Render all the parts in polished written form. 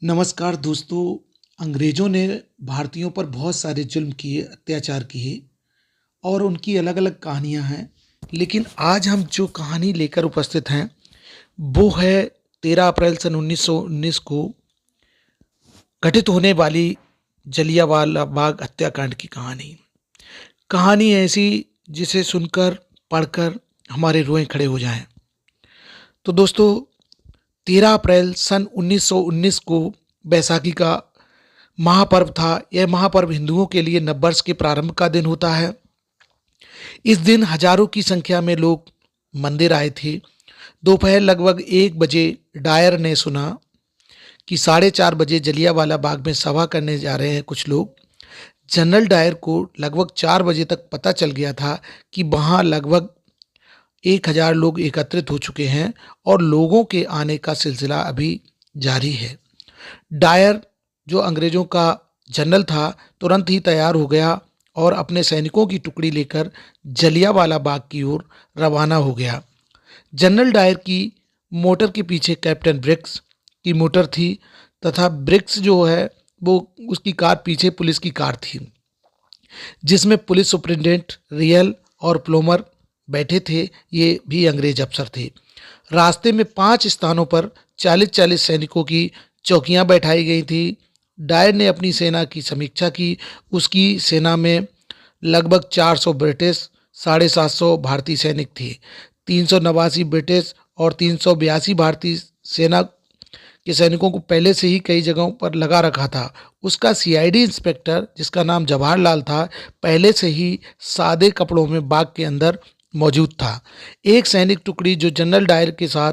नमस्कार दोस्तों। अंग्रेज़ों ने भारतीयों पर बहुत सारे जुल्म किए, अत्याचार किए और उनकी अलग-अलग कहानियाँ हैं। लेकिन आज हम जो कहानी लेकर उपस्थित हैं, वो है 13 अप्रैल सन 1919 को घटित होने वाली जलियांवाला बाग हत्याकांड की कहानी। कहानी ऐसी जिसे सुनकर, पढ़कर हमारे रोएँ खड़े हो जाएँ। तो दोस्तों 13 अप्रैल सन 1919 को बैसाखी का महापर्व था। यह महापर्व हिंदुओं के लिए नववर्ष के प्रारंभ का दिन होता है। इस दिन हजारों की संख्या में लोग मंदिर आए थे। दोपहर लगभग 1 बजे डायर ने सुना कि 4:30 बजे जलियांवाला बाग में सभा करने जा रहे हैं कुछ लोग। जनरल डायर को लगभग 4 बजे तक पता चल गया था कि वहाँ लगभग 1000 लोग एकत्रित हो चुके हैं और लोगों के आने का सिलसिला अभी जारी है। डायर जो अंग्रेज़ों का जनरल था, तुरंत ही तैयार हो गया और अपने सैनिकों की टुकड़ी लेकर जलियांवाला बाग की ओर रवाना हो गया। जनरल डायर की मोटर के पीछे कैप्टन ब्रिग्स की मोटर थी तथा ब्रिग्स जो है वो उसकी कार पीछे पुलिस की कार थी, जिसमें पुलिस सुपरिटेंडेंट रियल और प्लोमर बैठे थे। ये भी अंग्रेज अफसर थे। रास्ते में 5 स्थानों पर 40-40 सैनिकों की चौकियां बैठाई गई थी। डायर ने अपनी सेना की समीक्षा की। उसकी सेना में लगभग 400 ब्रिटिश, 750 भारतीय सैनिक थे। 389 ब्रिटिश और 382 भारतीय सेना के सैनिकों को पहले से ही कई जगहों पर लगा रखा था। उसका सीआईडी इंस्पेक्टर, जिसका नाम जवाहरलाल था, पहले से ही सादे कपड़ों में बाग के अंदर मौजूद था। एक सैनिक टुकड़ी जो जनरल डायर के साथ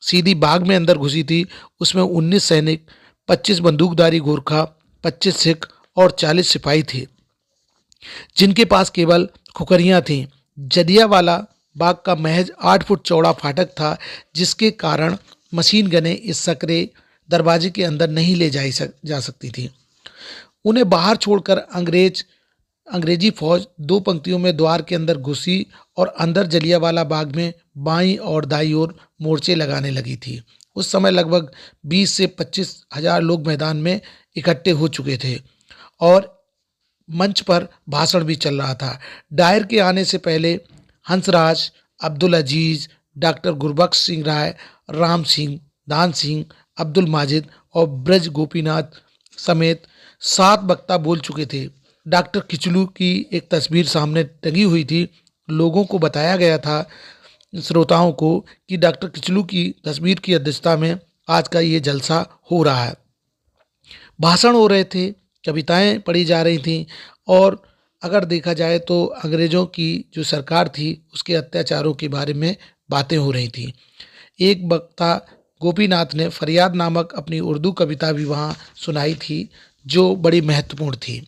सीधी बाग में अंदर घुसी थी, उसमें 19 सैनिक, 25 बंदूकधारी गोरखा, 25 सिख और 40 सिपाही थे, जिनके पास केवल खुखरियां थीं। जलियांवाला बाग का महज 8 फुट चौड़ा फाटक था, जिसके कारण मशीन गनें इस सकरे दरवाजे के अंदर नहीं ले जा सकती थी। उन्हें बाहर छोड़कर अंग्रेजी फौज 2 पंक्तियों में द्वार के अंदर घुसी और अंदर जलियांवाला बाग में बाईं और दाईं ओर मोर्चे लगाने लगी थी। उस समय लगभग 20 से 25 हजार लोग मैदान में इकट्ठे हो चुके थे और मंच पर भाषण भी चल रहा था। डायर के आने से पहले हंसराज, अब्दुल अजीज, डॉक्टर गुरबख्श सिंह राय, राम सिंह, दान सिंह, अब्दुल माजिद और ब्रज गोपीनाथ समेत 7 वक्ता बोल चुके थे। डॉक्टर किचलू की एक तस्वीर सामने टंगी हुई थी। लोगों को बताया गया था, श्रोताओं को, कि डॉक्टर किचलू की तस्वीर की अध्यक्षता में आज का ये जलसा हो रहा है। भाषण हो रहे थे, कविताएं पढ़ी जा रही थीं और अगर देखा जाए तो अंग्रेज़ों की जो सरकार थी उसके अत्याचारों के बारे में बातें हो रही थीं। एक वक्ता गोपीनाथ ने फरियाद नामक अपनी उर्दू कविता भी वहाँ सुनाई थी, जो बड़ी महत्वपूर्ण थी।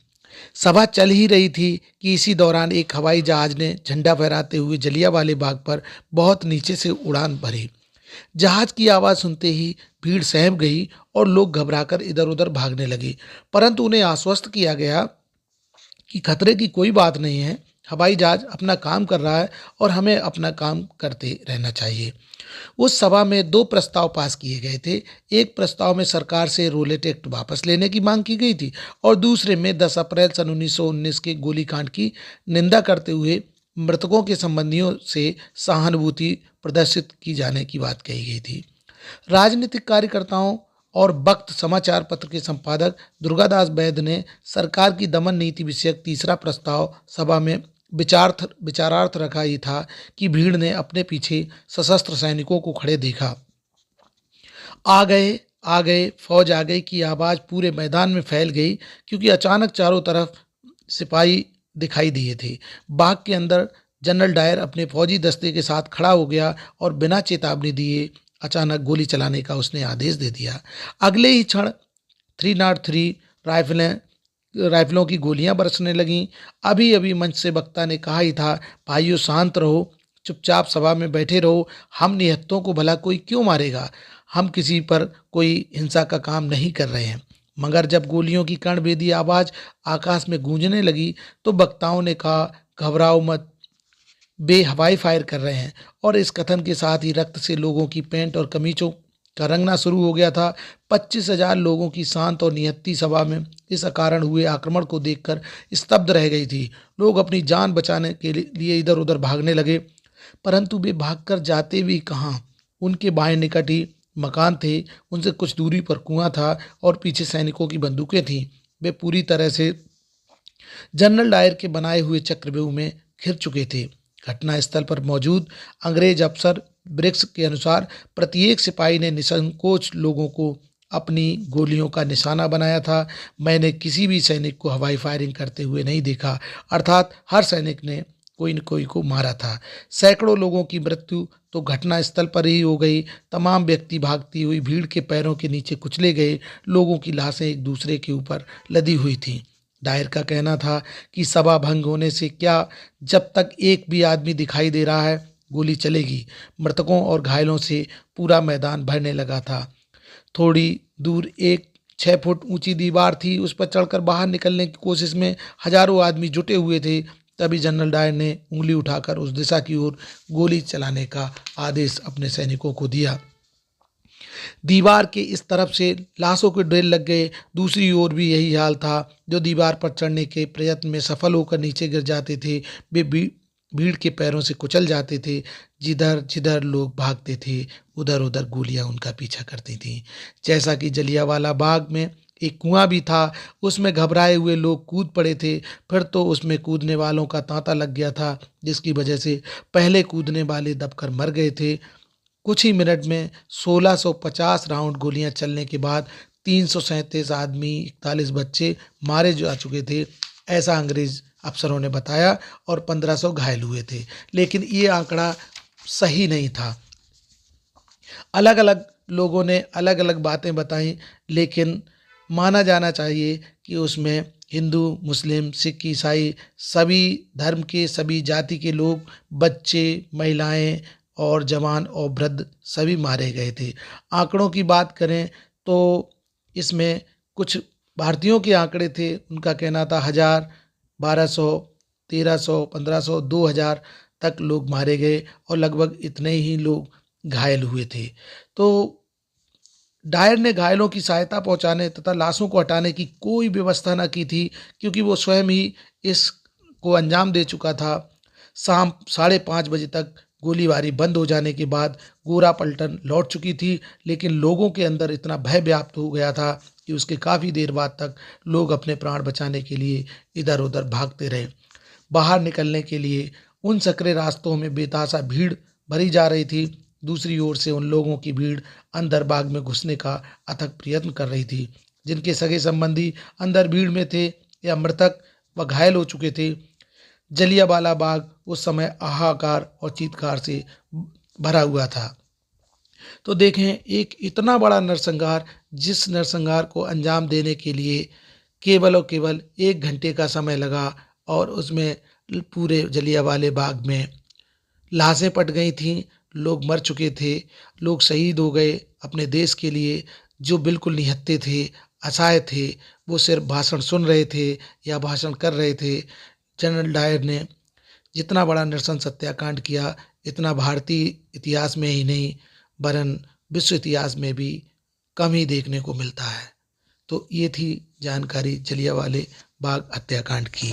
सभा चल ही रही थी कि इसी दौरान एक हवाई जहाज ने झंडा फहराते हुए जलियांवाले बाग पर बहुत नीचे से उड़ान भरी। जहाज की आवाज़ सुनते ही भीड़ सहम गई और लोग घबराकर इधर उधर भागने लगे, परंतु उन्हें आश्वस्त किया गया कि खतरे की कोई बात नहीं है, हवाई जहाज अपना काम कर रहा है और हमें अपना काम करते रहना चाहिए। उस सभा में 2 प्रस्ताव पास किए गए थे। एक प्रस्ताव में सरकार से रोलेट एक्ट वापस लेने की मांग की गई थी और दूसरे में 10 अप्रैल सन 1919 के गोलीकांड की निंदा करते हुए मृतकों के संबंधियों से सहानुभूति प्रदर्शित की जाने की बात कही गई थी। राजनीतिक कार्यकर्ताओं और वक्त समाचार पत्र के संपादक दुर्गादास वैद्य ने सरकार की दमन नीति विषयक तीसरा प्रस्ताव सभा में विचारार्थ रखा। ही था कि भीड़ ने अपने पीछे सशस्त्र सैनिकों को खड़े देखा। आ गए, आ गए, फौज आ गई की आवाज़ पूरे मैदान में फैल गई, क्योंकि अचानक चारों तरफ सिपाही दिखाई दिए थे। बाग के अंदर जनरल डायर अपने फौजी दस्ते के साथ खड़ा हो गया और बिना चेतावनी दिए अचानक गोली चलाने का उसने आदेश दे दिया। अगले ही क्षण 303 राइफलों की गोलियां बरसने लगीं। अभी अभी मंच से वक्ता ने कहा ही था, भाइयों शांत रहो, चुपचाप सभा में बैठे रहो, हम निहत्तों को भला कोई क्यों मारेगा, हम किसी पर कोई हिंसा का काम नहीं कर रहे हैं। मगर जब गोलियों की कर्णभेदी आवाज़ आकाश में गूंजने लगी तो वक्ताओं ने कहा, घबराओ मत, वे हवाई फायर कर रहे हैं। और इस कथन के साथ ही रक्त से लोगों की पैंट और कमीजों का रंगना शुरू हो गया था। 25,000 लोगों की शांत और निहत्ती सभा में इस अकारण हुए आक्रमण को देखकर स्तब्ध रह गई थी। लोग अपनी जान बचाने के लिए इधर उधर भागने लगे, परंतु वे भागकर जाते भी कहाँ। उनके बाएं निकट ही मकान थे, उनसे कुछ दूरी पर कुआं था और पीछे सैनिकों की बंदूकें थीं। वे पूरी तरह से जनरल डायर के बनाए हुए चक्रव्यूह में घिर चुके थे। घटनास्थल पर मौजूद अंग्रेज अफसर ब्रिक्स के अनुसार प्रत्येक सिपाही ने निसंकोच लोगों को अपनी गोलियों का निशाना बनाया था। मैंने किसी भी सैनिक को हवाई फायरिंग करते हुए नहीं देखा, अर्थात हर सैनिक ने कोई न कोई को मारा था। सैकड़ों लोगों की मृत्यु तो घटनास्थल पर ही हो गई। तमाम व्यक्ति भागती हुई भीड़ के पैरों के नीचे कुचले गए। लोगों की लाशें एक दूसरे के ऊपर लदी हुई थीं। डायर का कहना था कि सभा भंग होने से क्या, जब तक एक भी आदमी दिखाई दे रहा है गोली चलेगी। मृतकों और घायलों से पूरा मैदान भरने लगा था। थोड़ी दूर एक 6 फुट ऊंची दीवार थी, उस पर चढ़कर बाहर निकलने की कोशिश में हजारों आदमी जुटे हुए थे। तभी जनरल डायर ने उंगली उठाकर उस दिशा की ओर गोली चलाने का आदेश अपने सैनिकों को दिया। दीवार के इस तरफ से लाशों के ढेर लग गए, दूसरी ओर भी यही हाल था। जो दीवार पर चढ़ने के प्रयत्न में सफल होकर नीचे गिर जाते थे, वे भीड़ के पैरों से कुचल जाते थे। जिधर जिधर लोग भागते थे, उधर उधर गोलियां उनका पीछा करती थीं। जैसा कि जलियांवाला बाग में एक कुआं भी था, उसमें घबराए हुए लोग कूद पड़े थे। फिर तो उसमें कूदने वालों का तांता लग गया था, जिसकी वजह से पहले कूदने वाले दबकर मर गए थे। कुछ ही मिनट में 1650 राउंड गोलियां चलने के बाद 337 आदमी, 41 बच्चे मारे जा चुके थे, ऐसा अंग्रेज अफसरों ने बताया, और 1500 घायल हुए थे। लेकिन ये आंकड़ा सही नहीं था। अलग अलग लोगों ने अलग अलग बातें बताई, लेकिन माना जाना चाहिए कि उसमें हिंदू, मुस्लिम, सिख, ईसाई, सभी धर्म के, सभी जाति के लोग, बच्चे, महिलाएं और जवान और वृद्ध सभी मारे गए थे। आंकड़ों की बात करें तो इसमें कुछ भारतीयों के आंकड़े थे। उनका कहना था 1000, 1200, 1300, 1500, 2000 तक लोग मारे गए और लगभग इतने ही लोग घायल हुए थे। तो डायर ने घायलों की सहायता पहुंचाने तथा लाशों को हटाने की कोई व्यवस्था न की थी, क्योंकि वो स्वयं ही इसको अंजाम दे चुका था। शाम 5:30 बजे तक गोलीबारी बंद हो जाने के बाद गोरा पलटन लौट चुकी थी, लेकिन लोगों के अंदर इतना भय व्याप्त हो गया था कि उसके काफ़ी देर बाद तक लोग अपने प्राण बचाने के लिए इधर उधर भागते रहे। बाहर निकलने के लिए उन सकरे रास्तों में बेतहाशा भीड़ भरी जा रही थी। दूसरी ओर से उन लोगों की भीड़ अंदर बाग में घुसने का अथक प्रयत्न कर रही थी, जिनके सगे संबंधी अंदर भीड़ में थे या मृतक व घायल हो चुके थे। जलियांवाला बाग उस समय हाहाकार और चीत्कार से भरा हुआ था। तो देखें, एक इतना बड़ा नरसंहार, जिस नरसंहार को अंजाम देने के लिए केवल और केवल 1 घंटे का समय लगा, और उसमें पूरे जलियांवाले बाग में लाशें पट गई थीं, लोग मर चुके थे, लोग शहीद हो गए अपने देश के लिए। जो बिल्कुल निहत्थे थे, असहाय थे, वो सिर्फ भाषण सुन रहे थे या भाषण कर रहे थे। जनरल डायर ने जितना बड़ा नरसंहार सत्याकांड किया, इतना भारतीय इतिहास में ही नहीं वरन विश्व इतिहास में भी कम ही देखने को मिलता है। तो ये थी जानकारी जलियांवाले बाग हत्याकांड की।